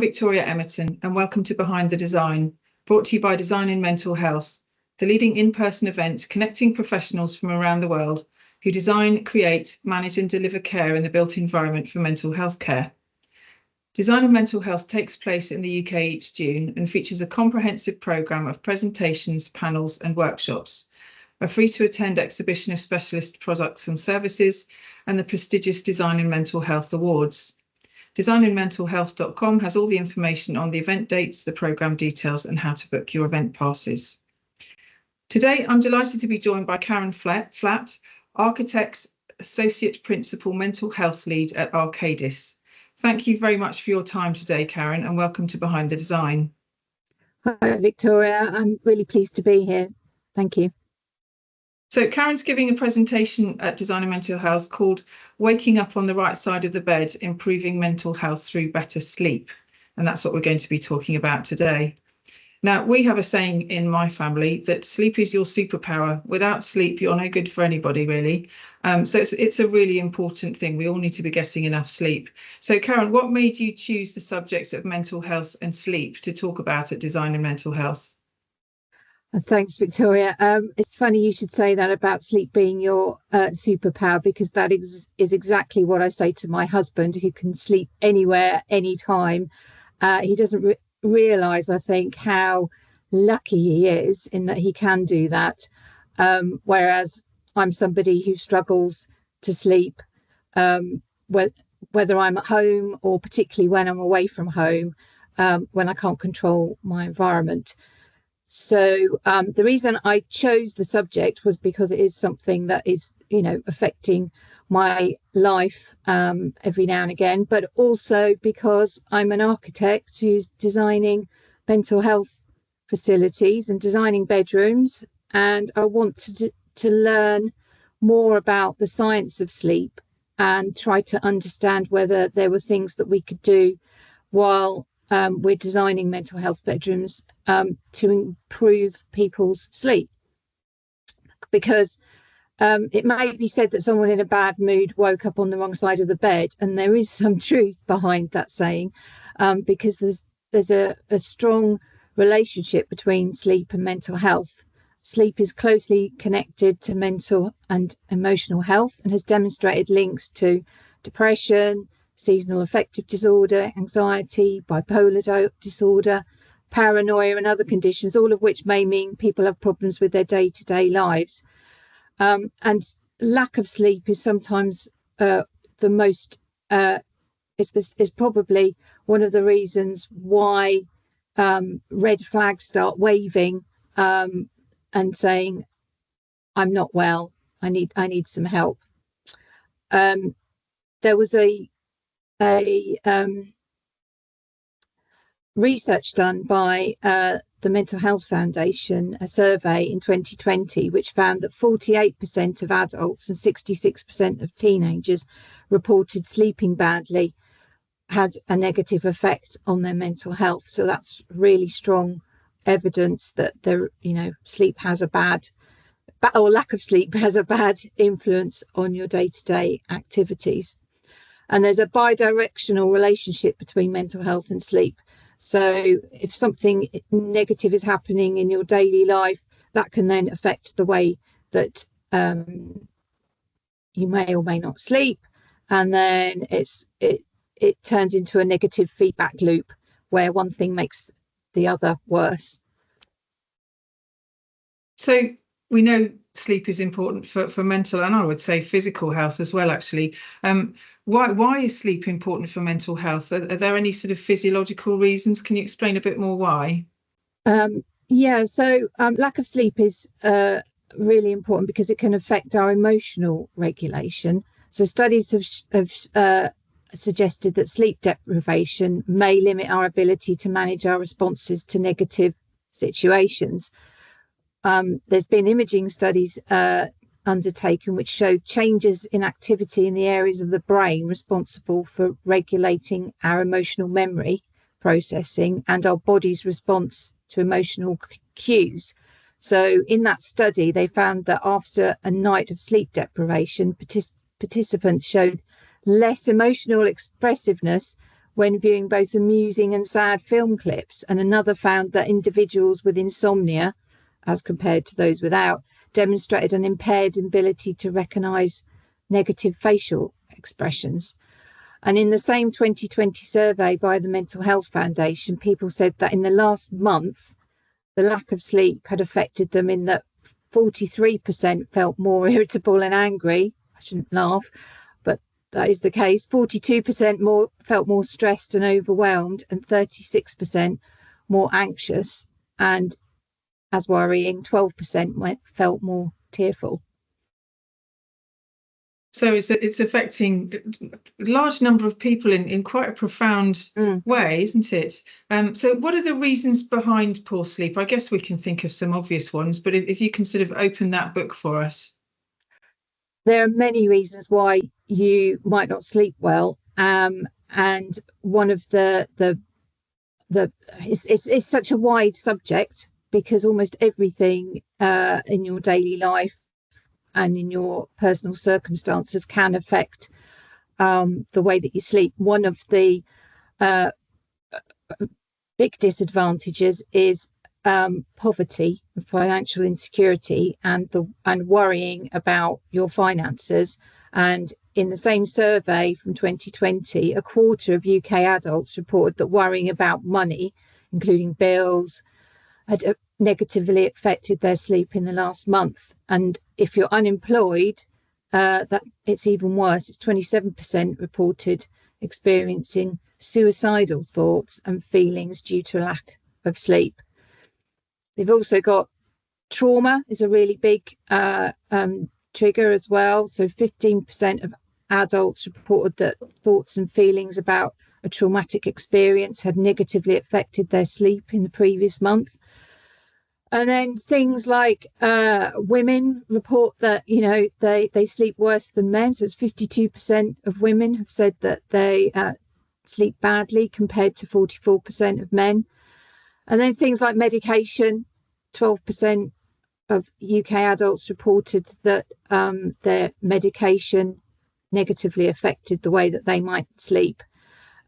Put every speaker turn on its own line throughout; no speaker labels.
Victoria Emerton, and welcome to Behind the Design, brought to you by Design in Mental Health, the leading in-person event connecting professionals from around the world who design, create, manage and deliver care in the built environment for mental health care. Design in Mental Health takes place in the UK each June and features a comprehensive programme of presentations, panels and workshops, a free-to-attend exhibition of specialist products and services, and the prestigious Design in Mental Health Awards. designinmentalhealth.com has all the information on the event dates, the programme details and how to book your event passes. Today, I'm delighted to be joined by Karen Flatt, Architect's Associate Principal Mental Health Lead at Arcadis. Thank you very much for your time today, Karen, and welcome to Behind the Design.
Hi, Victoria. I'm really pleased to be here. Thank you.
So Karen's giving a presentation at Design in Mental Health called Waking Up on the Right Side of the Bed, Improving Mental Health Through Better Sleep. And that's what we're going to be talking about today. Now, we have a saying in my family that sleep is your superpower. Without sleep, you're no good for anybody, really. So it's a really important thing. We all need to be getting enough sleep. So Karen, what made you choose the subject of mental health and sleep to talk about at Design in Mental Health?
Thanks, Victoria. It's funny you should say that about sleep being your superpower, because that is exactly what I say to my husband, who can sleep anywhere, anytime. He doesn't realise, I think, how lucky he is in that he can do that. Whereas I'm somebody who struggles to sleep, whether I'm at home or particularly when I'm away from home, when I can't control my environment. So the reason I chose the subject was because it is something that is, affecting my life every now and again, but also because I'm an architect who's designing mental health facilities and designing bedrooms, and I want to learn more about the science of sleep and try to understand whether there were things that we could do while we're designing mental health bedrooms to improve people's sleep. Because it may be said that someone in a bad mood woke up on the wrong side of the bed, and there is some truth behind that saying, because there's a strong relationship between sleep and mental health. Sleep is closely connected to mental and emotional health and has demonstrated links to depression, seasonal affective disorder, anxiety, bipolar disorder, paranoia and other conditions, all of which may mean people have problems with their day-to-day lives. And lack of sleep is sometimes is probably one of the reasons why red flags start waving and saying, I'm not well, I need some help. There was a research done by the Mental Health Foundation, a survey in 2020, which found that 48% of adults and 66% of teenagers reported sleeping badly had a negative effect on their mental health. So that's really strong evidence that sleep has a bad, or lack of sleep has a bad influence on your day-to-day activities. And there's a bi-directional relationship between mental health and sleep. So if something negative is happening in your daily life, that can then affect the way that you may or may not sleep. And then it turns into a negative feedback loop where one thing makes the other worse.
So we know sleep is important for mental and I would say physical health as well, actually. Why is sleep important for mental health? Are there any sort of physiological reasons? Can you explain a bit more why?
So lack of sleep is really important because it can affect our emotional regulation. So studies have suggested that sleep deprivation may limit our ability to manage our responses to negative situations. There's been imaging studies undertaken which showed changes in activity in the areas of the brain responsible for regulating our emotional memory processing and our body's response to emotional cues. So in that study, they found that after a night of sleep deprivation, participants showed less emotional expressiveness when viewing both amusing and sad film clips, and another found that individuals with insomnia, as compared to those without, demonstrated an impaired ability to recognise negative facial expressions. And in the same 2020 survey by the Mental Health Foundation, people said that in the last month, the lack of sleep had affected them in that 43% felt more irritable and angry. I shouldn't laugh, but that is the case. 42% felt more stressed and overwhelmed, and 36% more anxious, and as worrying, 12% felt more tearful.
So it's affecting a large number of people in quite a profound way, isn't it? So what are the reasons behind poor sleep? I guess we can think of some obvious ones, but if you can sort of open that book for us.
There are many reasons why you might not sleep well, and one of it's such a wide subject, because almost everything in your daily life and in your personal circumstances can affect the way that you sleep. One of the big disadvantages is poverty, financial insecurity, and worrying about your finances. And in the same survey from 2020, a quarter of UK adults reported that worrying about money, including bills, had negatively affected their sleep in the last month. And if you're unemployed, that it's even worse. It's 27% reported experiencing suicidal thoughts and feelings due to a lack of sleep. They've also got trauma is a really big trigger as well. So 15% of adults reported that thoughts and feelings about a traumatic experience had negatively affected their sleep in the previous month. And then things like women report that, they sleep worse than men. So it's 52% of women have said that they sleep badly, compared to 44% of men. And then things like medication, 12% of UK adults reported that their medication negatively affected the way that they might sleep.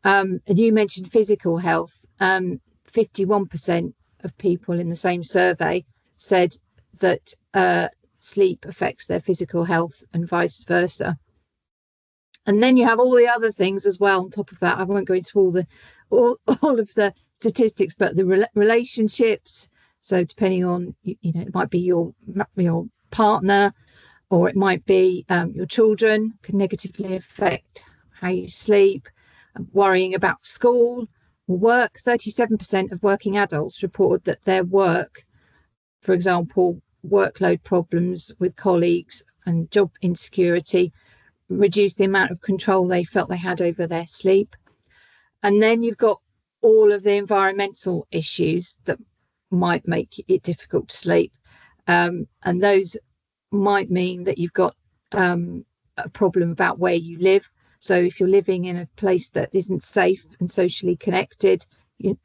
And you mentioned physical health. 51% of people in the same survey said that sleep affects their physical health, and vice versa. And then you have all the other things as well on top of that. I won't go into all of the statistics, but the relationships. So depending on, it might be your partner, or it might be your children, can negatively affect how you sleep. Worrying about school or work. 37% of working adults reported that their work, for example, workload problems with colleagues and job insecurity, reduced the amount of control they felt they had over their sleep. And then you've got all of the environmental issues that might make it difficult to sleep. And those might mean that you've got a problem about where you live. So if you're living in a place that isn't safe and socially connected,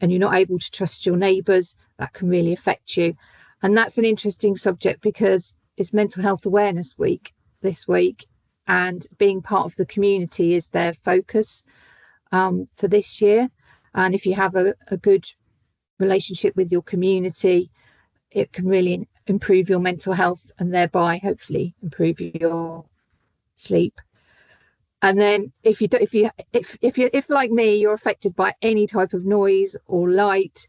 and you're not able to trust your neighbours, that can really affect you. And that's an interesting subject, because it's Mental Health Awareness Week this week, and being part of the community is their focus for this year. And if you have a good relationship with your community, it can really improve your mental health, and thereby hopefully improve your sleep. And then if like me, you're affected by any type of noise or light,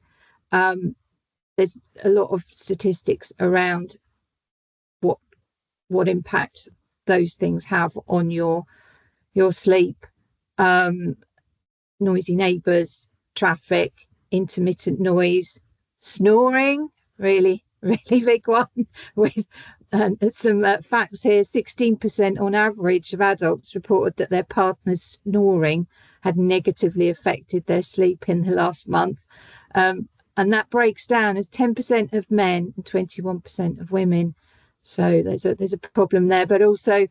there's a lot of statistics around what impact those things have on your sleep. Noisy neighbours, traffic, intermittent noise, snoring, really big one, with some facts here. 16% on average of adults reported that their partner's snoring had negatively affected their sleep in the last month. And that breaks down as 10% of men and 21% of women. So there's a problem there. But also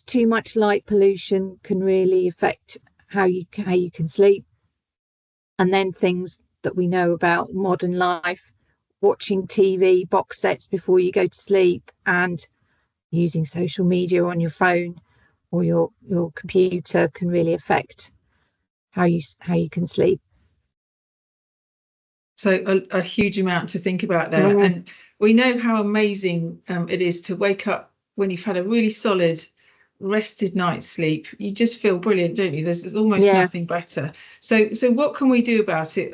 too much light pollution can really affect how you can sleep. And then things that we know about modern life, watching TV box sets before you go to sleep, and using social media on your phone or your computer can really affect how you can sleep.
So a huge amount to think about there.
Mm.
And we know how amazing it is to wake up when you've had a really solid, rested night's sleep. You just feel brilliant, don't you? There's almost nothing better. So what can we do about it?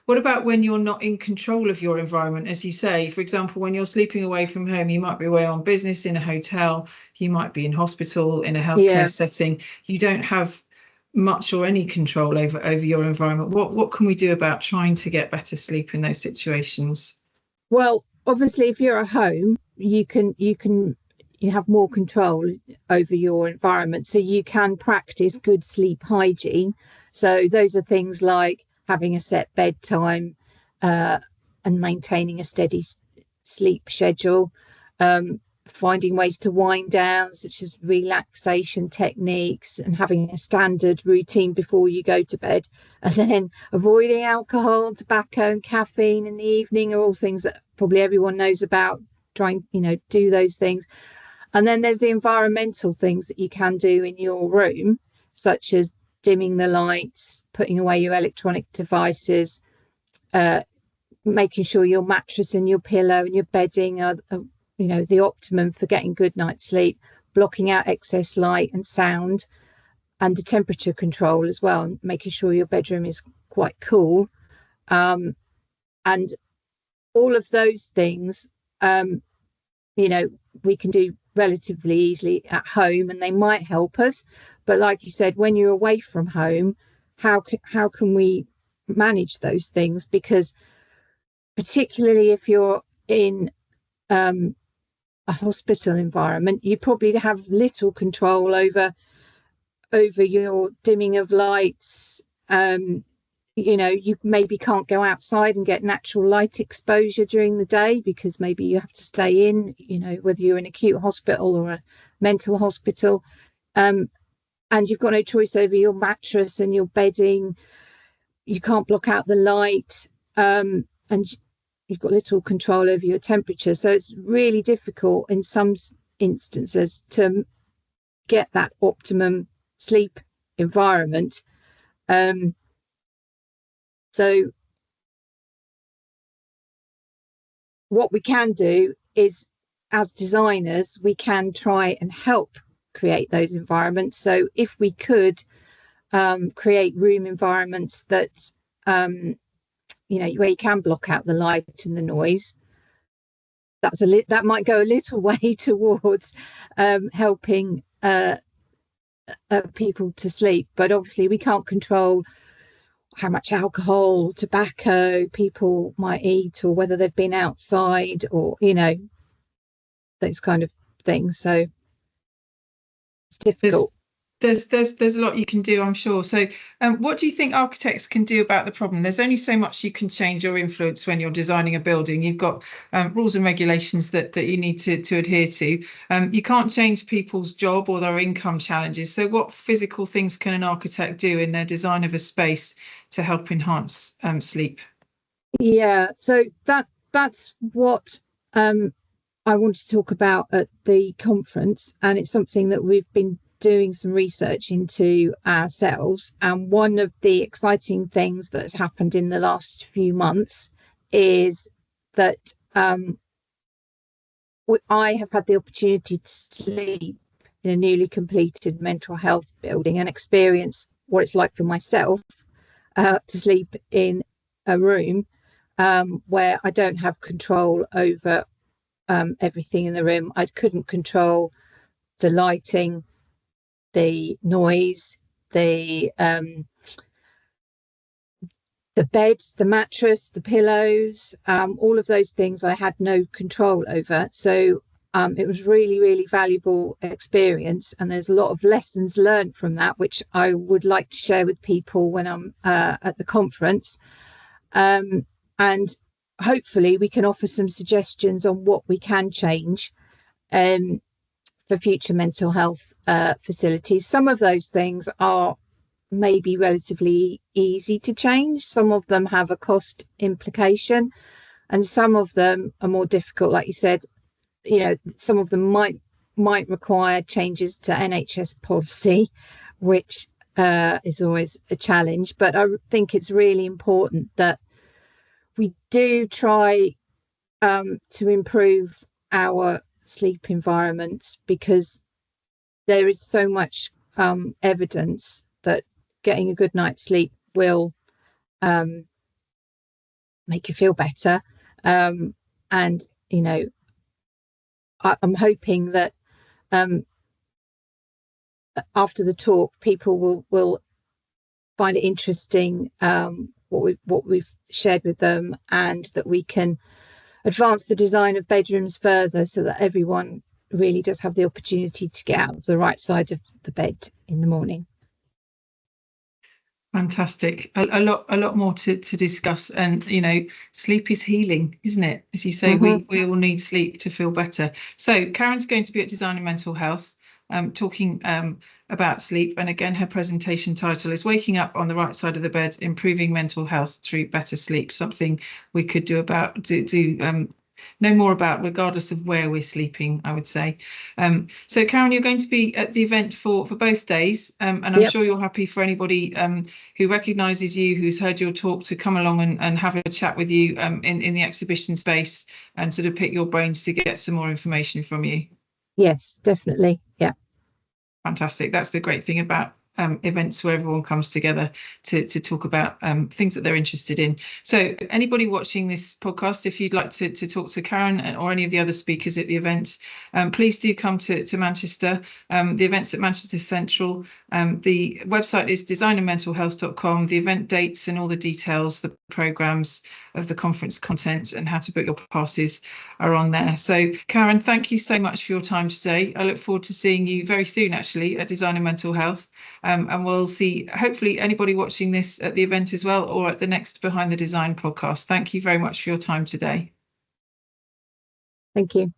What about when you're not in control of your environment? As you say, for example, when you're sleeping away from home, you might be away on business in a hotel, you might be in hospital in a healthcare setting. You don't have much or any control over your environment. What can we do about trying to get better sleep in those situations?
Well, obviously, if you're at home, you have more control over your environment, so you can practice good sleep hygiene. So those are things like having a set bedtime, and maintaining a steady sleep schedule, finding ways to wind down, such as relaxation techniques, and having a standard routine before you go to bed. And then avoiding alcohol, tobacco, and caffeine in the evening are all things that probably everyone knows about. Trying, do those things. And then there's the environmental things that you can do in your room, such as dimming the lights, putting away your electronic devices, making sure your mattress and your pillow and your bedding are the optimum for getting good night's sleep, blocking out excess light and sound, and the temperature control as well, making sure your bedroom is quite cool. And all of those things, we can do relatively easily at home, and they might help us. But like you said, when you're away from home, how can we manage those things? Because particularly if you're in a hospital environment, you probably have little control over your dimming of lights. You maybe can't go outside and get natural light exposure during the day because maybe you have to stay in, whether you're in an acute hospital or a mental hospital. And you've got no choice over your mattress and your bedding. You can't block out the light. And you've got little control over your temperature. So it's really difficult in some instances to get that optimum sleep environment. So what we can do is, as designers, we can try and help create those environments. So if we could create room environments that where you can block out the light and the noise, that might go a little way towards helping people to sleep. But obviously we can't control how much alcohol, tobacco people might eat, or whether they've been outside, or those kind of things. So it's difficult.
There's a lot you can do, I'm sure. So what do you think architects can do about the problem? There's only so much you can change or influence when you're designing a building. You've got rules and regulations that you need to adhere to. You can't change people's job or their income challenges. So what physical things can an architect do in their design of a space to help enhance sleep?
Yeah, so that's what I wanted to talk about at the conference, and it's something that we've been doing some research into ourselves. And one of the exciting things that's happened in the last few months is that I have had the opportunity to sleep in a newly completed mental health building and experience what it's like for myself to sleep in a room where I don't have control over everything in the room. I couldn't control the lighting, the noise, the bed, the mattress, the pillows, all of those things I had no control over. So it was really, really valuable experience, and there's a lot of lessons learned from that, which I would like to share with people when I'm at the conference. And hopefully we can offer some suggestions on what we can change for future mental health facilities. Some of those things are maybe relatively easy to change. Some of them have a cost implication, and some of them are more difficult. Like you said, some of them might require changes to NHS policy, which is always a challenge, but I think it's really important that we do try to improve our sleep environment, because there is so much evidence that getting a good night's sleep will make you feel better. And you know, I'm hoping that after the talk, people will find it interesting, what we've shared with them, and that we can advance the design of bedrooms further, so that everyone really does have the opportunity to get out of the right side of the bed in the morning.
Fantastic. A lot more to discuss. And, you know, sleep is healing, isn't it? As you say, we all need sleep to feel better. So Karen's going to be at Design and Mental Health, talking about sleep. And again, her presentation title is Waking Up on the Right Side of the Bed, Improving Mental Health Through Better Sleep, something we could know more about regardless of where we're sleeping, I would say. So Karen, you're going to be at the event for both days, and I'm sure you're happy for anybody who recognises you, who's heard your talk, to come along and have a chat with you in the exhibition space and sort of pick your brains to get some more information from you.
Yes, definitely. Yeah.
Fantastic. That's the great thing about events where everyone comes together to talk about things that they're interested in. So anybody watching this podcast, if you'd like to talk to Karen or any of the other speakers at the event, please do come to Manchester. The event's at Manchester Central. The website is designandmentalhealth.com. The event dates and all the details, the programmes of the conference content and how to book your passes are on there. So Karen, thank you so much for your time today. I look forward to seeing you very soon, actually, at Design and Mental Health. And we'll see, hopefully, anybody watching this at the event as well, or at the next Behind the Design podcast. Thank you very much for your time today.
Thank you.